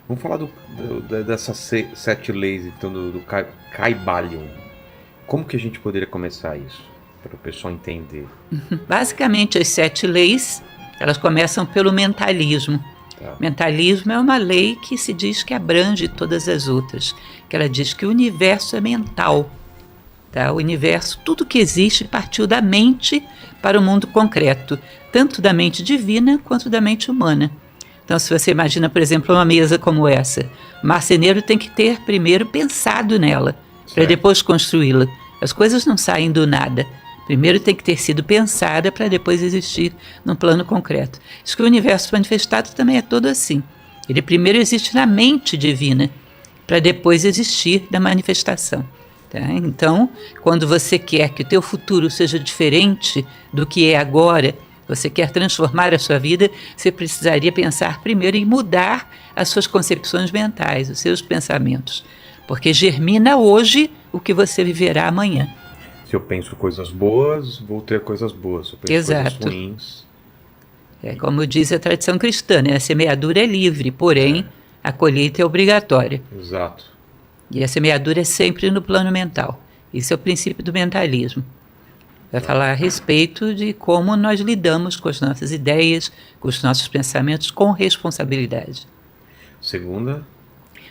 Vamos falar dessas sete leis, então, do Kybalion. Como que a gente poderia começar isso, para o pessoal entender? Basicamente, as 7 leis, elas começam pelo mentalismo. Tá. Mentalismo é uma lei que se diz que abrange todas as outras, que ela diz que o universo é mental. Tá? O universo, tudo que existe, partiu da mente para o mundo concreto, tanto da mente divina quanto da mente humana. Então, se você imagina, por exemplo, uma mesa como essa, o marceneiro tem que ter primeiro pensado nela, para depois construí-la. As coisas não saem do nada. Primeiro tem que ter sido pensada para depois existir num plano concreto. Isso que o universo manifestado também é todo assim. Ele primeiro existe na mente divina, para depois existir na manifestação. Tá? Então, quando você quer que o teu futuro seja diferente do que é agora, você quer transformar a sua vida, você precisaria pensar primeiro em mudar as suas concepções mentais, os seus pensamentos. Porque germina hoje o que você viverá amanhã. Se eu penso coisas boas, vou ter coisas boas. Se eu penso Exato. coisas ruins... É como diz a tradição cristã, né? A semeadura é livre, porém a colheita é obrigatória. Exato. E a semeadura é sempre no plano mental. Esse é o princípio do mentalismo. Vai falar a respeito de como nós lidamos com as nossas ideias, com os nossos pensamentos, com responsabilidade. Segunda?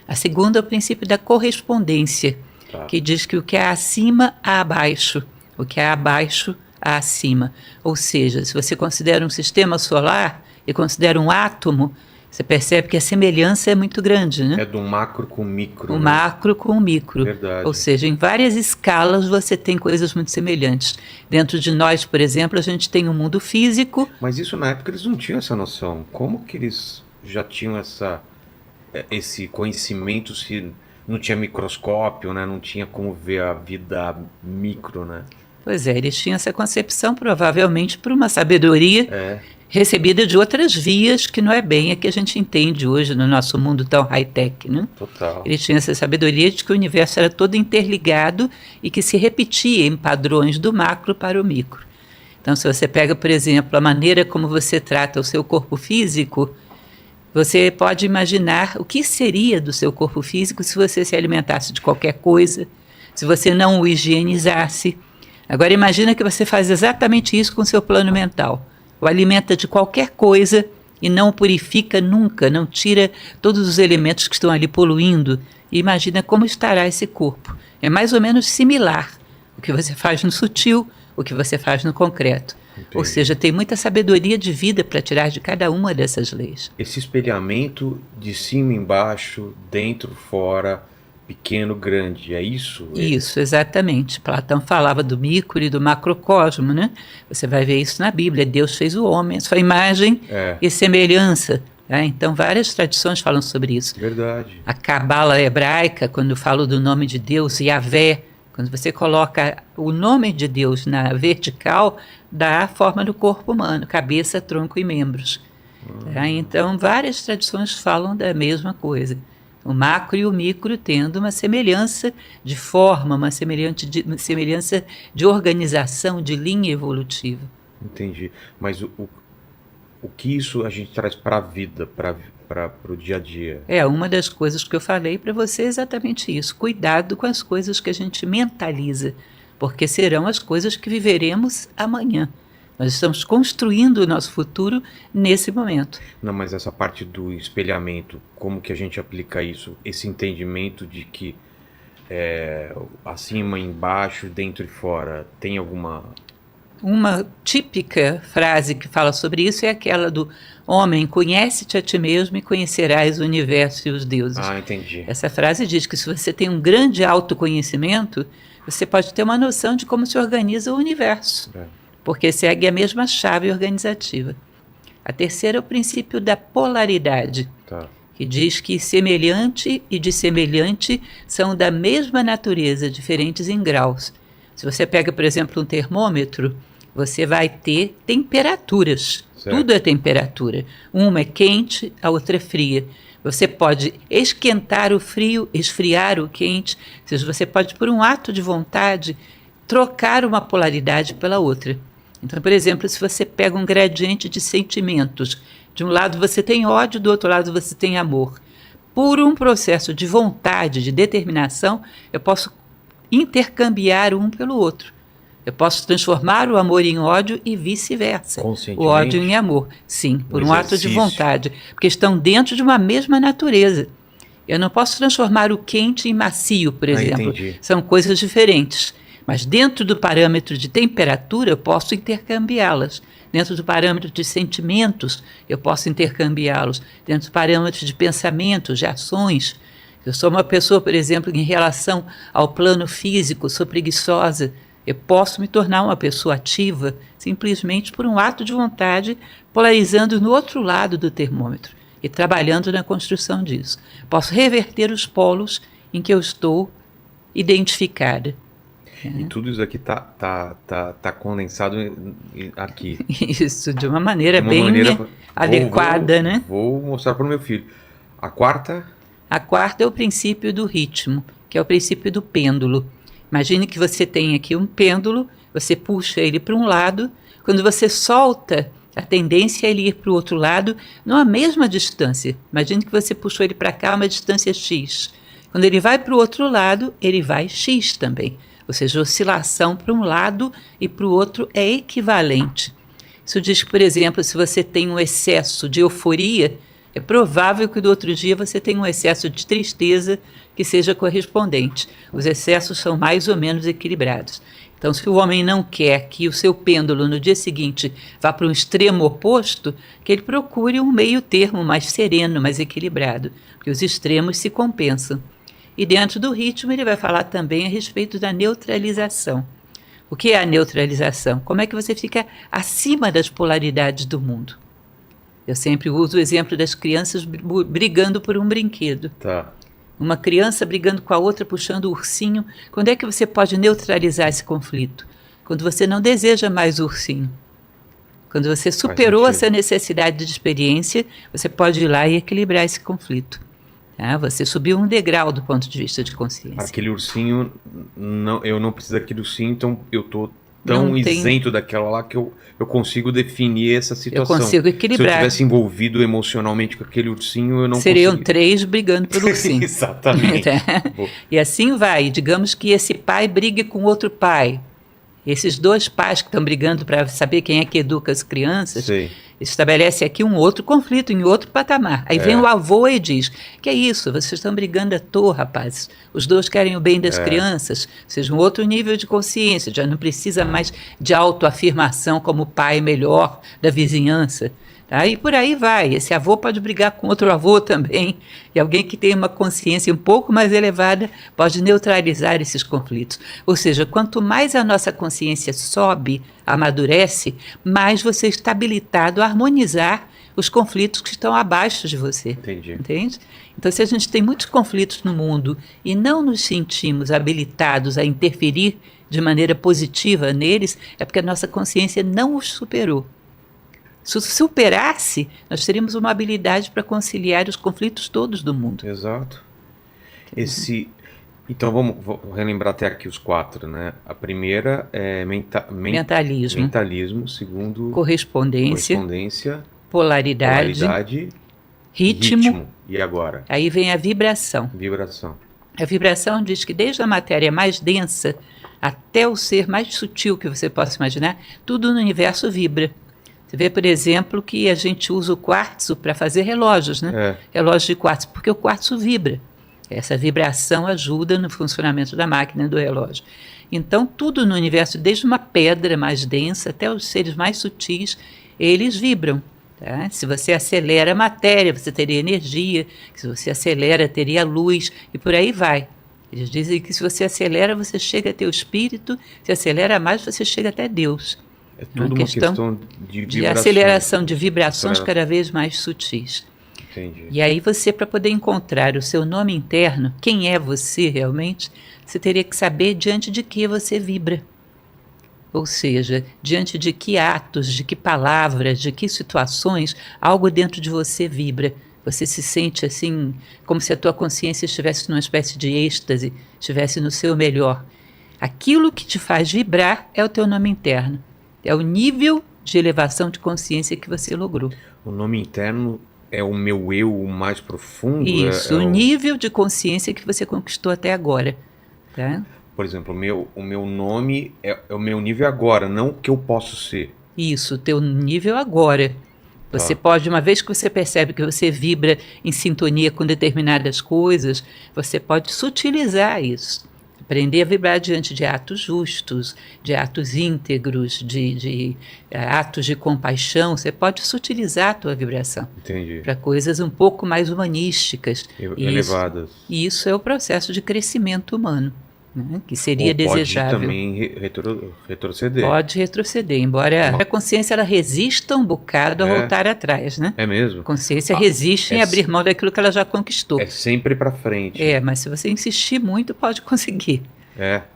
A segunda é o princípio da correspondência, que diz que o que é acima há abaixo, o que é abaixo há acima. Ou seja, se você considera um sistema solar e considera um átomo, você percebe que a semelhança é muito grande, né? É do macro com o micro. O né? macro com o micro. Verdade. Ou seja, em várias escalas você tem coisas muito semelhantes. Dentro de nós, por exemplo, a gente tem um mundo físico. Mas isso na época eles não tinham essa noção. Como que eles já tinham esse conhecimento se não tinha microscópio, né? Não tinha como ver a vida micro, né? Pois é, eles tinham essa concepção provavelmente por uma sabedoria recebida de outras vias, que não é bem a que a gente entende hoje no nosso mundo tão high-tech, né? Total. Eles tinham essa sabedoria de que o universo era todo interligado e que se repetia em padrões do macro para o micro. Então, se você pega, por exemplo, a maneira como você trata o seu corpo físico, você pode imaginar o que seria do seu corpo físico se você se alimentasse de qualquer coisa, se você não o higienizasse. Agora imagina que você faz exatamente isso com o seu plano mental. O alimenta de qualquer coisa e não o purifica nunca, não tira todos os elementos que estão ali poluindo. E imagina como estará esse corpo. É mais ou menos similar o que você faz no sutil, o que você faz no concreto. Entendi. Ou seja, tem muita sabedoria de vida para tirar de cada uma dessas leis. Esse espelhamento de cima embaixo, dentro, fora, pequeno, grande, é isso? Isso, exatamente. Platão falava do micro e do macrocosmo, né? Você vai ver isso na Bíblia. Deus fez o homem, a sua imagem e semelhança. Tá? Então, várias tradições falam sobre isso. Verdade. A cabala hebraica, quando fala do nome de Deus, Yahvé, quando você coloca o nome de Deus na vertical, dá a forma do corpo humano, cabeça, tronco e membros. Tá? Então, várias tradições falam da mesma coisa. O macro e o micro tendo uma semelhança de forma, uma semelhança de organização, de linha evolutiva. Entendi. Mas o que isso a gente traz para a vida, para o dia a dia? Uma das coisas que eu falei para você é exatamente isso. Cuidado com as coisas que a gente mentaliza, porque serão as coisas que viveremos amanhã. Nós estamos construindo o nosso futuro nesse momento. Não, mas essa parte do espelhamento, como que a gente aplica isso? Esse entendimento de que acima, embaixo, dentro e fora, tem alguma... Uma típica frase que fala sobre isso é aquela do homem, conhece-te a ti mesmo e conhecerás o universo e os deuses. Ah, entendi. Essa frase diz que se você tem um grande autoconhecimento, você pode ter uma noção de como se organiza o universo. Porque segue a mesma chave organizativa. A terceira é o princípio da polaridade, que diz que semelhante e dissemelhante são da mesma natureza, diferentes em graus. Se você pega, por exemplo, um termômetro, você vai ter temperaturas. Certo. Tudo é temperatura. Uma é quente, a outra é fria. Você pode esquentar o frio, esfriar o quente. Ou seja, você pode, por um ato de vontade, trocar uma polaridade pela outra. Então, por exemplo, se você pega um gradiente de sentimentos, de um lado você tem ódio, do outro lado você tem amor. por um processo de vontade, de determinação, eu posso intercambiar um pelo outro. Eu posso transformar o amor em ódio e vice-versa. O ódio em amor. Sim, por um ato de vontade. Porque estão dentro de uma mesma natureza. Eu não posso transformar o quente em macio, por exemplo. São coisas diferentes. Mas dentro do parâmetro de temperatura, eu posso intercambiá-las. Dentro do parâmetro de sentimentos, eu posso intercambiá-los. Dentro do parâmetro de pensamentos, de ações. Eu sou uma pessoa, por exemplo, em relação ao plano físico, sou preguiçosa. Eu posso me tornar uma pessoa ativa simplesmente por um ato de vontade, polarizando no outro lado do termômetro e trabalhando na construção disso. Posso reverter os polos em que eu estou identificada. E tudo isso aqui tá condensado aqui. Isso, de uma maneira bem adequada, né? Vou mostrar para o meu filho. A quarta é o princípio do ritmo, que é o princípio do pêndulo. Imagine que você tem aqui um pêndulo, você puxa ele para um lado, quando você solta, a tendência é ele ir para o outro lado, numa mesma distância. Imagine que você puxou ele para cá, uma distância x. Quando ele vai para o outro lado, ele vai x também. Ou seja, a oscilação para um lado e para o outro é equivalente. Isso diz que, por exemplo, se você tem um excesso de euforia, é provável que do outro dia você tenha um excesso de tristeza que seja correspondente. Os excessos são mais ou menos equilibrados. Então, se o homem não quer que o seu pêndulo no dia seguinte vá para um extremo oposto, que ele procure um meio termo mais sereno, mais equilibrado, porque os extremos se compensam. E dentro do ritmo ele vai falar também a respeito da neutralização. O que é a neutralização? Como é que você fica acima das polaridades do mundo? Eu sempre uso o exemplo das crianças brigando por um brinquedo. Tá. Uma criança brigando com a outra, puxando o ursinho. Quando é que você pode neutralizar esse conflito? Quando você não deseja mais o ursinho. Quando você superou essa necessidade de experiência, você pode ir lá e equilibrar esse conflito. Tá? Você subiu um degrau do ponto de vista de consciência. Aquele ursinho, eu não preciso daquele ursinho, então eu estou tão isento daquela lá que eu consigo definir essa situação. Eu consigo equilibrar. Se eu tivesse envolvido emocionalmente com aquele ursinho, eu não Seriam 3 brigando pelo ursinho. Exatamente. E assim vai. Digamos que esse pai brigue com outro pai. Esses dois pais que estão brigando para saber quem é que educa as crianças, estabelece aqui um outro conflito, em outro patamar. Aí vem o avô e diz, que é isso, vocês estão brigando à toa, rapazes. Os dois querem o bem das crianças, ou seja, um outro nível de consciência, já não precisa mais de autoafirmação como pai melhor da vizinhança. Tá? E por aí vai, esse avô pode brigar com outro avô também, e alguém que tem uma consciência um pouco mais elevada pode neutralizar esses conflitos. Ou seja, quanto mais a nossa consciência sobe, amadurece, mais você está habilitado a harmonizar os conflitos que estão abaixo de você. Entendi. Entende? Então, se a gente tem muitos conflitos no mundo e não nos sentimos habilitados a interferir de maneira positiva neles, é porque a nossa consciência não os superou. Se superasse, nós teríamos uma habilidade para conciliar os conflitos todos do mundo. Exato. Então vou relembrar até aqui os 4, né? A primeira é mentalismo. Segundo, correspondência, polaridade, ritmo. E agora? Aí vem a vibração. A vibração diz que desde a matéria mais densa até o ser mais sutil que você possa imaginar, tudo no universo vibra. Você vê, por exemplo, que a gente usa o quartzo para fazer relógios, né? Relógios de quartzo, porque o quartzo vibra. Essa vibração ajuda no funcionamento da máquina do relógio. Então, tudo no universo, desde uma pedra mais densa até os seres mais sutis, eles vibram. Tá? Se você acelera a matéria, você teria energia. Se você acelera, teria luz, e por aí vai. Eles dizem que se você acelera, você chega até o espírito. Se acelera mais, você chega até Deus. É tudo uma questão de aceleração de vibrações cada vez mais sutis. Entendi. E aí você, para poder encontrar o seu nome interno, quem é você realmente, você teria que saber diante de que você vibra. Ou seja, diante de que atos, de que palavras, de que situações, algo dentro de você vibra. Você se sente assim, como se a tua consciência estivesse numa espécie de êxtase, estivesse no seu melhor. Aquilo que te faz vibrar é o teu nome interno. É o nível de elevação de consciência que você logrou. O nome interno é o meu eu mais profundo? Isso, o nível de consciência que você conquistou até agora. Tá? Por exemplo, o meu nome é o meu nível agora, não o que eu posso ser. Isso, o teu nível agora. Você Tá. pode, uma vez que você percebe que você vibra em sintonia com determinadas coisas, você pode sutilizar isso. Aprender a vibrar diante de atos justos, de atos íntegros, de atos de compaixão. Você pode sutilizar a tua vibração Entendi. para coisas um pouco mais humanísticas. Elevadas. E isso é o processo de crescimento humano, né, que seria Ou pode desejável. também retroceder. Pode retroceder, embora a consciência ela resista um bocado a voltar atrás, né? É mesmo? A consciência resiste em abrir mão daquilo que ela já conquistou. É sempre para frente. Mas se você insistir muito, pode conseguir.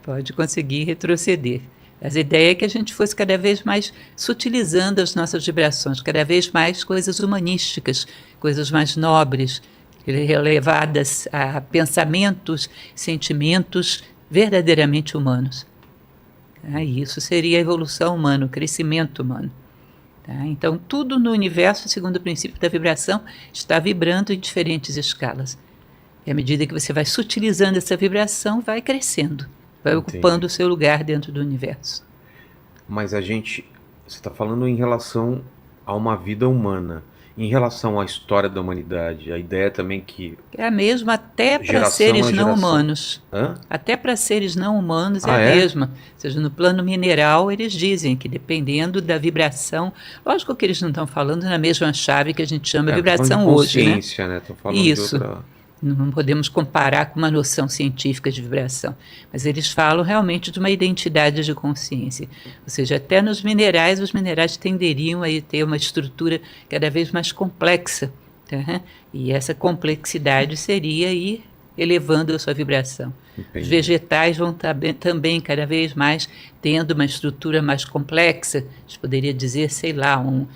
Pode conseguir retroceder. Mas a ideia é que a gente fosse cada vez mais sutilizando as nossas vibrações, cada vez mais coisas humanísticas, coisas mais nobres, levadas a pensamentos, sentimentos verdadeiramente humanos. Isso seria a evolução humana, o crescimento humano. Tá? Então, tudo no universo, segundo o princípio da vibração, está vibrando em diferentes escalas. E à medida que você vai sutilizando essa vibração, vai crescendo, vai ocupando o seu lugar dentro do universo. Mas você está falando em relação a uma vida humana. Em relação à história da humanidade, a ideia também que... É a mesma até para seres não humanos. Até para seres não humanos é a mesma. Ou seja, no plano mineral, eles dizem que dependendo da vibração... Lógico que eles não estão falando na mesma chave que a gente chama de vibração hoje, né? Estão falando Isso. de outra... Não podemos comparar com uma noção científica de vibração, mas eles falam realmente de uma identidade de consciência. Ou seja, até nos minerais, os minerais tenderiam a ter uma estrutura cada vez mais complexa. Tá? E essa complexidade seria ir elevando a sua vibração. Entendi. Os vegetais vão também cada vez mais tendo uma estrutura mais complexa. A gente poderia dizer, sei lá, um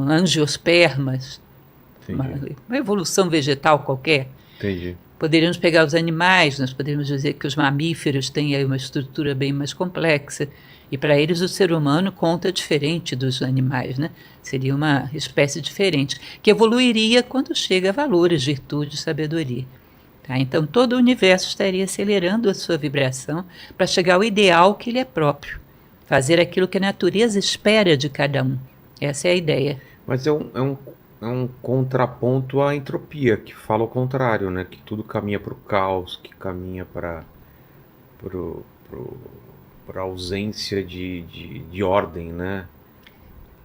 angiospermas, uma evolução vegetal qualquer. Entendi. Poderíamos pegar os animais, nós poderíamos dizer que os mamíferos têm aí uma estrutura bem mais complexa, e para eles o ser humano conta diferente dos animais, né? Seria uma espécie diferente, que evoluiria quando chega a valores, virtudes, sabedoria. Tá? Então todo o universo estaria acelerando a sua vibração para chegar ao ideal que lhe é próprio, fazer aquilo que a natureza espera de cada um. Essa é a ideia. Mas é um contraponto à entropia, que fala o contrário, né? Que tudo caminha para o caos, que caminha para a ausência de ordem, né?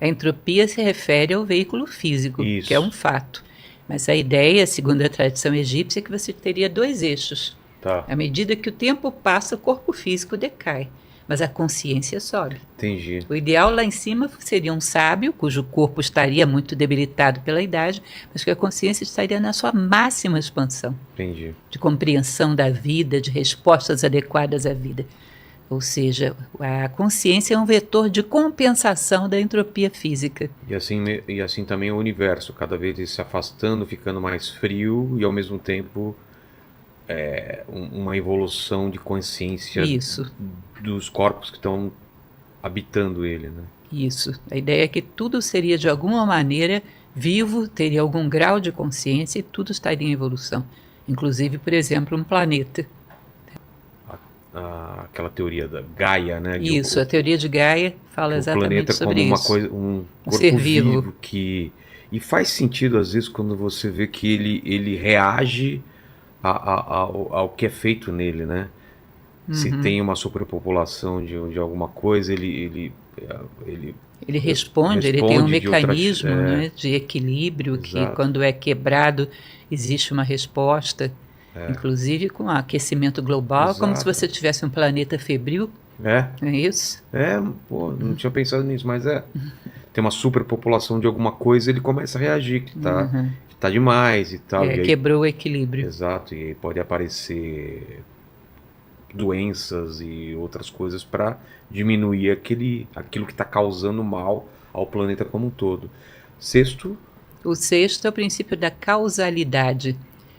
A entropia se refere ao veículo físico, Isso. Que é um fato. Mas a ideia, segundo a tradição egípcia, é que você teria dois eixos. Tá. À medida que o tempo passa, o corpo físico decai, mas a consciência sobe. Entendi. O ideal lá em cima seria um sábio, cujo corpo estaria muito debilitado pela idade, mas que a consciência estaria na sua máxima expansão. Entendi. De compreensão da vida, de respostas adequadas à vida. Ou seja, a consciência é um vetor de compensação da entropia física. E assim também o universo, cada vez se afastando, ficando mais frio e ao mesmo tempo uma evolução de consciência. Isso. Dos corpos que estão habitando ele, né? Isso. A ideia é que tudo seria de alguma maneira vivo, teria algum grau de consciência e tudo estaria em evolução. Inclusive, por exemplo, um planeta. Aquela teoria da Gaia, né? Isso, a teoria de Gaia fala exatamente sobre isso. O planeta como uma coisa, um corpo ser vivo que... E faz sentido, às vezes, quando você vê que ele reage ao que é feito nele, né? Se tem uma superpopulação de alguma coisa, ele responde, ele tem um mecanismo outras, de equilíbrio. Exato. Que quando é quebrado existe uma resposta, inclusive com o aquecimento global. Exato. Como se você tivesse um planeta febril. É isso? Pô, não tinha pensado nisso, mas tem uma superpopulação de alguma coisa, ele começa a reagir, que tá demais e tal. E aí, quebrou o equilíbrio. Exato, e aí pode aparecer doenças e outras coisas para diminuir aquilo que está causando mal ao planeta como um todo. O sexto é o princípio da causalidade,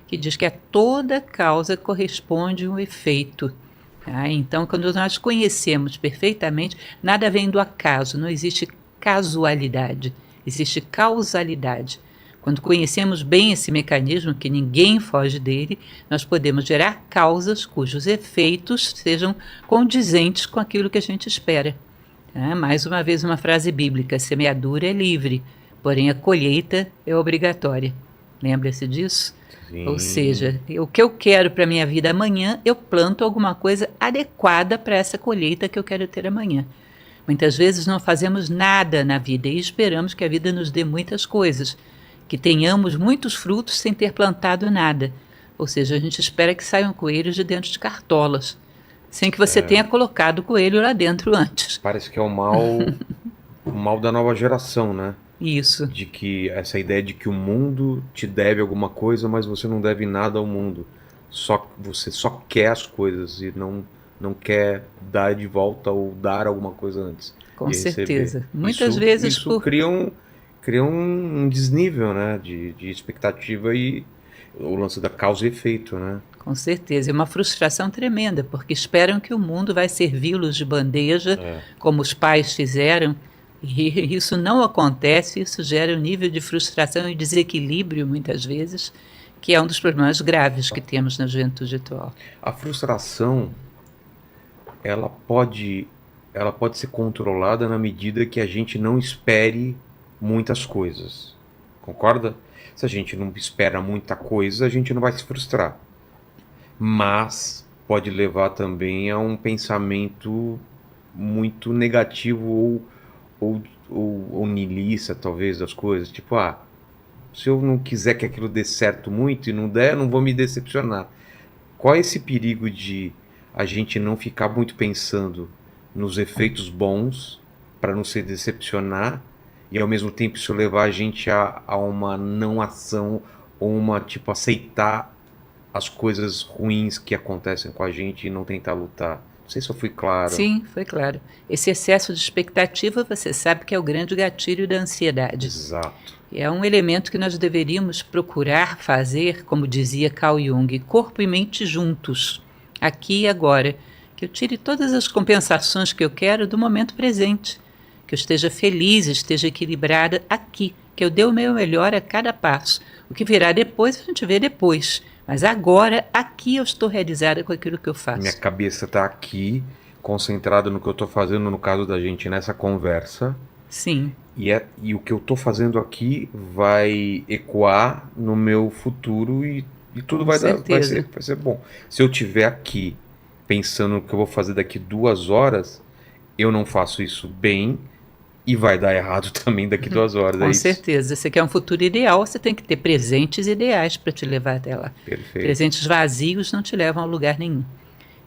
que diz que a toda causa corresponde um efeito. Então, quando nós conhecemos perfeitamente, nada vem do acaso, não existe casualidade, existe causalidade. Quando conhecemos bem esse mecanismo, que ninguém foge dele, nós podemos gerar causas cujos efeitos sejam condizentes com aquilo que a gente espera. Mais uma vez, uma frase bíblica: a semeadura é livre, porém a colheita é obrigatória. Lembra-se disso? Sim. Ou seja, o que eu quero para a minha vida amanhã, eu planto alguma coisa adequada para essa colheita que eu quero ter amanhã. Muitas vezes não fazemos nada na vida e esperamos que a vida nos dê muitas coisas, que tenhamos muitos frutos sem ter plantado nada. Ou seja, a gente espera que saiam coelhos de dentro de cartolas, sem que você tenha colocado o coelho lá dentro antes. Parece que é o mal da nova geração, né? Isso. De que essa ideia de que o mundo te deve alguma coisa, mas você não deve nada ao mundo. Você só quer as coisas e não quer dar de volta ou dar alguma coisa antes. Com certeza. Muitas vezes isso cria um desnível, né, de expectativa e o lance da causa e efeito, né? Com certeza. É uma frustração tremenda, porque esperam que o mundo vai servi-los de bandeja, como os pais fizeram, e isso não acontece. Isso gera um nível de frustração e desequilíbrio, muitas vezes, que é um dos problemas graves que temos na juventude atual. A frustração, ela pode ser controlada na medida que a gente não espere muitas coisas. Concorda? Se a gente não espera muita coisa, a gente não vai se frustrar. Mas pode levar também a um pensamento muito negativo ou niilista, talvez, das coisas. Tipo, se eu não quiser que aquilo dê certo muito e não der, eu não vou me decepcionar. Qual é esse perigo de a gente não ficar muito pensando nos efeitos bons para não se decepcionar e ao mesmo tempo isso levar a gente a uma não ação ou aceitar as coisas ruins que acontecem com a gente e não tentar lutar? Não sei se eu fui claro. Sim, foi claro. Esse excesso de expectativa, você sabe que é o grande gatilho da ansiedade. Exato. É um elemento que nós deveríamos procurar fazer, como dizia Carl Jung, corpo e mente juntos, aqui e agora. Que eu tire todas as compensações que eu quero do momento presente. Que eu esteja feliz, esteja equilibrada aqui. Que eu dê o meu melhor a cada passo. O que virá depois, a gente vê depois. Mas agora, aqui eu estou realizada com aquilo que eu faço. Minha cabeça está aqui, concentrada no que eu estou fazendo, no caso da gente, nessa conversa. Sim. E o que eu estou fazendo aqui vai ecoar no meu futuro e tudo vai ser bom. Se eu estiver aqui pensando no que eu vou fazer daqui 2 horas, eu não faço isso bem e vai dar errado também daqui 2 horas. Com certeza. Você quer um futuro ideal, você tem que ter presentes ideais para te levar até lá. Perfeito. Presentes vazios não te levam a lugar nenhum.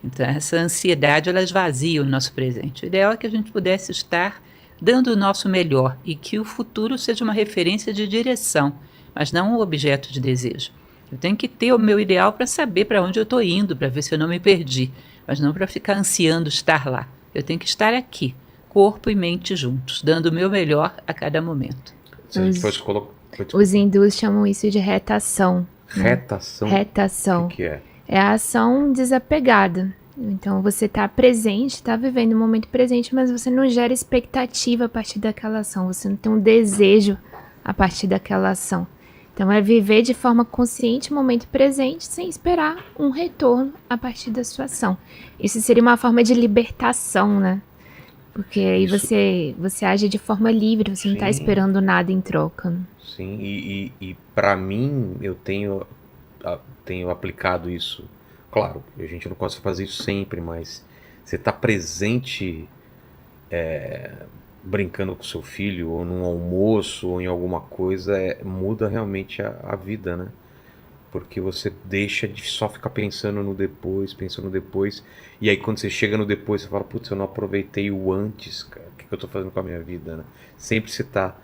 Então, essa ansiedade, ela esvazia o nosso presente. O ideal é que a gente pudesse estar dando o nosso melhor e que o futuro seja uma referência de direção, mas não um objeto de desejo. Eu tenho que ter o meu ideal para saber para onde eu estou indo, para ver se eu não me perdi, mas não para ficar ansiando estar lá. Eu tenho que estar aqui, corpo e mente juntos, dando o meu melhor a cada momento. Os hindus chamam isso de retação. Retação? Retação. O que é? É a ação desapegada. Então você está presente, está vivendo o momento presente, mas você não gera expectativa a partir daquela ação. Você não tem um desejo a partir daquela ação. Então é viver de forma consciente o momento presente sem esperar um retorno a partir da sua ação. Isso seria uma forma de libertação, né? Porque aí você age de forma livre, você não está esperando nada em troca. Né? Sim, e para mim, eu tenho aplicado isso. Claro, a gente não consegue fazer isso sempre, mas você está presente brincando com seu filho, ou num almoço, ou em alguma coisa, muda realmente a vida, né? Porque você deixa de só ficar pensando no depois, e aí quando você chega no depois, você fala, putz, eu não aproveitei o antes, cara, o que eu tô fazendo com a minha vida, né? Sempre você tá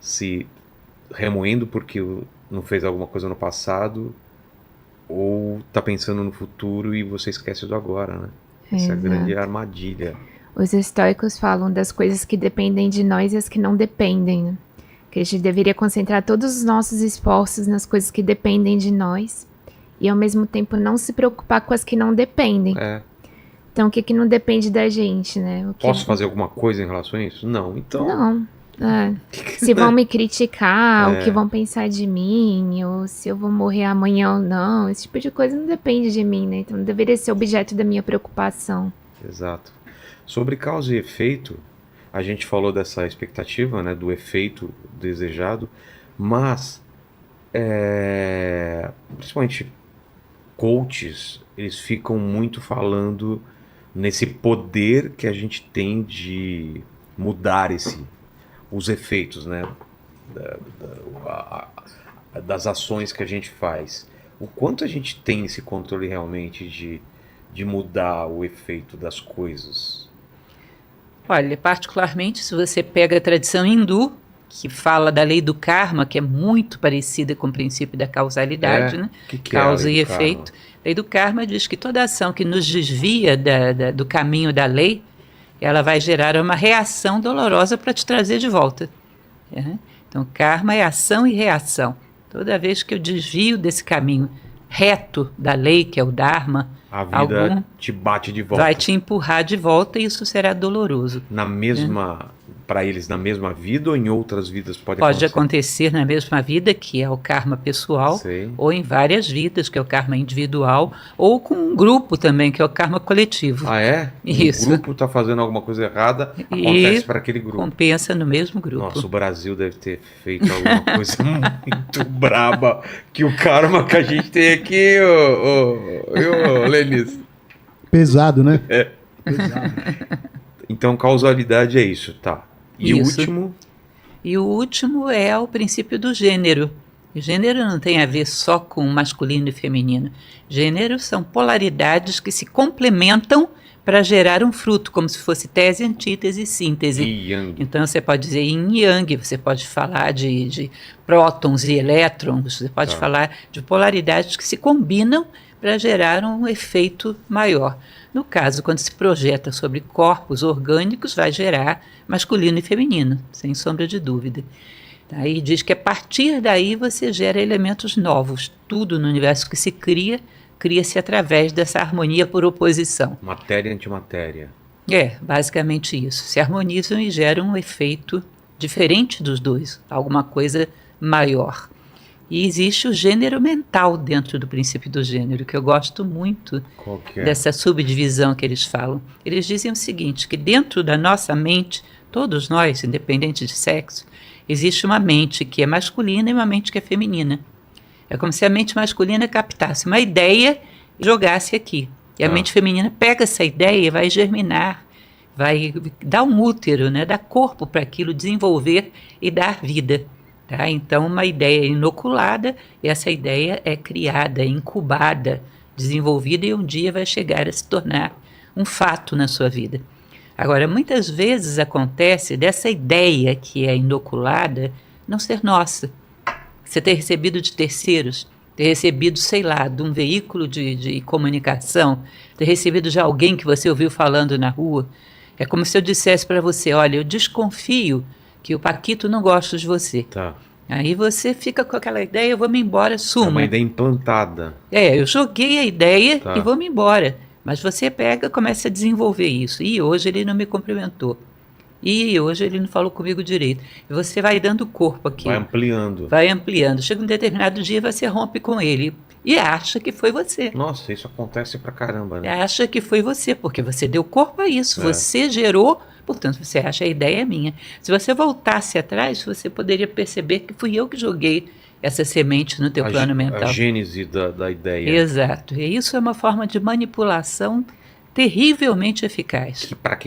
se remoendo porque não fez alguma coisa no passado, ou tá pensando no futuro e você esquece do agora, né? Essa é a grande armadilha. Os estoicos falam das coisas que dependem de nós e as que não dependem, né? Que a gente deveria concentrar todos os nossos esforços nas coisas que dependem de nós e ao mesmo tempo não se preocupar com as que não dependem. Então o que não depende da gente, né? Posso fazer alguma coisa em relação a isso? Não, então... Não. Ah, se vão me criticar, o que vão pensar de mim, ou se eu vou morrer amanhã ou não, esse tipo de coisa não depende de mim, né? Então não deveria ser objeto da minha preocupação. Exato. Sobre causa e efeito, a gente falou dessa expectativa, né, do efeito desejado, mas principalmente coaches, eles ficam muito falando nesse poder que a gente tem de mudar os efeitos, né, das ações que a gente faz. O quanto a gente tem esse controle realmente de mudar o efeito das coisas? Olha, particularmente se você pega a tradição hindu, que fala da lei do karma, que é muito parecida com o princípio da causalidade, né? Que é a Causa lei e do karma? efeito. A lei do karma diz que toda ação que nos desvia do caminho da lei, ela vai gerar uma reação dolorosa para te trazer de volta. Então, karma é ação e reação. Toda vez que eu desvio desse caminho reto da lei, que é o Dharma, A vida te bate de volta. vai te empurrar de volta e isso será doloroso. Na mesma, para eles, na mesma vida ou em outras vidas pode Pode acontecer? acontecer na mesma vida, que é o karma pessoal, Sei. ou em várias vidas, que é o karma individual, ou com um grupo também, que é o karma coletivo. Ah, é? Isso. Um grupo está fazendo alguma coisa errada, acontece para aquele grupo. Compensa no mesmo grupo. Nossa, o Brasil deve ter feito alguma coisa muito braba que o karma que a gente tem aqui, ô Lenis. Pesado, né? Então, causalidade é isso, tá. E o Isso. último? E o último é o princípio do gênero. O gênero não tem a ver só com masculino e feminino. Gênero são polaridades que se complementam para gerar um fruto, como se fosse tese, antítese e síntese. E Yang. Então você pode dizer yin e yang, você pode falar de prótons e elétrons, você pode Tá. falar de polaridades que se combinam para gerar um efeito maior. No caso, quando se projeta sobre corpos orgânicos, vai gerar masculino e feminino, sem sombra de dúvida. Aí diz que a partir daí você gera elementos novos. Tudo no universo que se cria, cria-se através dessa harmonia por oposição. Matéria e antimatéria. É, basicamente isso. Se harmonizam e geram um efeito diferente dos dois, alguma coisa maior. E existe o gênero mental dentro do princípio do gênero, que eu gosto muito Qual que é? dessa subdivisão que eles falam. Eles dizem o seguinte, que dentro da nossa mente, todos nós, independente de sexo, existe uma mente que é masculina e uma mente que é feminina. É como se a mente masculina captasse uma ideia e jogasse aqui. E a mente feminina pega essa ideia e vai germinar, vai dar um útero, né, dar corpo para aquilo, desenvolver e dar vida. Tá? Então, uma ideia inoculada, e essa ideia é criada, incubada, desenvolvida e um dia vai chegar a se tornar um fato na sua vida. Agora, muitas vezes acontece dessa ideia que é inoculada não ser nossa. Você ter recebido de terceiros, ter recebido, sei lá, de um veículo de comunicação, ter recebido de alguém que você ouviu falando na rua. É como se eu dissesse para você, olha, eu desconfio que o Paquito não gosta de você. Tá. Aí você fica com aquela ideia, eu vou me embora, É suma. uma ideia implantada. Eu joguei a ideia Tá. e vou me embora. Mas você pega e começa a desenvolver isso. E hoje ele não me cumprimentou. E hoje ele não falou comigo direito. E você vai dando corpo aqui. Vai ampliando. Vai ampliando. Chega um determinado dia, você rompe com ele. E acha que foi você. Nossa, isso acontece pra caramba, né? Acha que foi você, porque você deu corpo a isso. É. Você gerou, portanto, você acha a ideia é minha. Se você voltasse atrás, você poderia perceber que fui eu que joguei essa semente no teu plano mental. A gênese da ideia. Exato. E isso é uma forma de manipulação terrivelmente eficaz. Que para quem